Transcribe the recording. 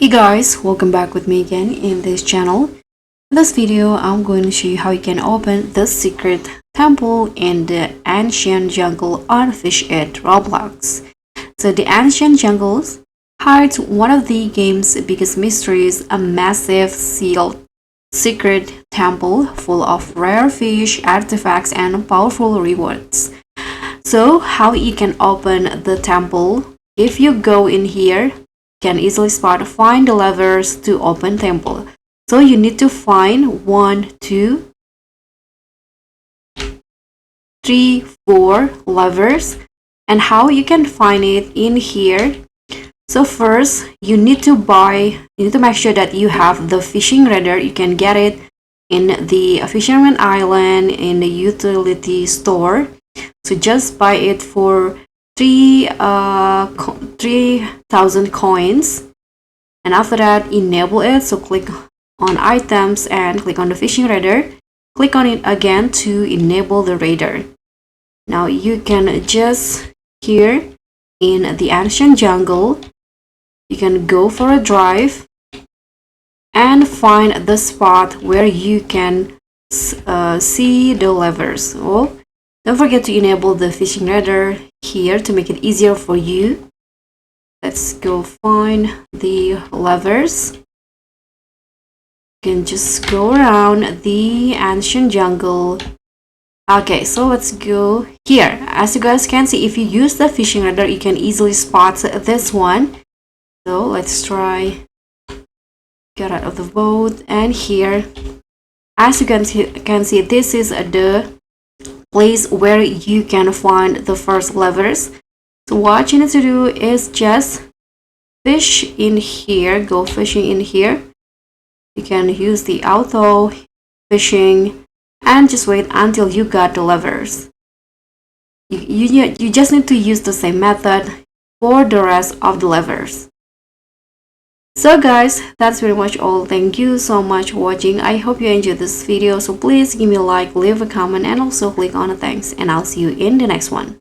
Hey guys, welcome back with me again in this channel. In this video, I'm going to show you how you can open the secret temple in the ancient jungle on Fish It Roblox. So the ancient jungles hides one of the game's biggest mysteries, a massive sealed secret temple full of rare fish, artifacts, and powerful rewards. So how you can open the temple? If you go in here, can easily find the levers to open temple. So you need to find 1, 2, 3, 4 levers. And how you can find it in here? So first you need to make sure that you have the fishing radar. You can get it in the Fisherman Island in the utility store. So just buy it for 3,000 coins, and after that enable it. So click on items and click on the fishing radar, click on it again to enable the radar. Now you can just here in the ancient jungle, you can go for a drive and find the spot where you can see the levers. Oh, don't forget to enable the fishing radar here to make it easier for you. Let's go find the levers. You can just go around the ancient jungle. Okay, so let's go here. As you guys can see, if you use the fishing radar, you can easily spot this one. So let's try get out of the boat, and here, as you can see, this is the place where you can find the first levers. So what you need to do is just fish in here, go fishing in here. You can use the auto fishing and just wait until you got the levers. You just need to use the same method for the rest of the levers. So guys, that's pretty much all. Thank you so much for watching. I hope you enjoyed this video. So please give me a like, leave a comment, and also click on the thanks. And I'll see you in the next one.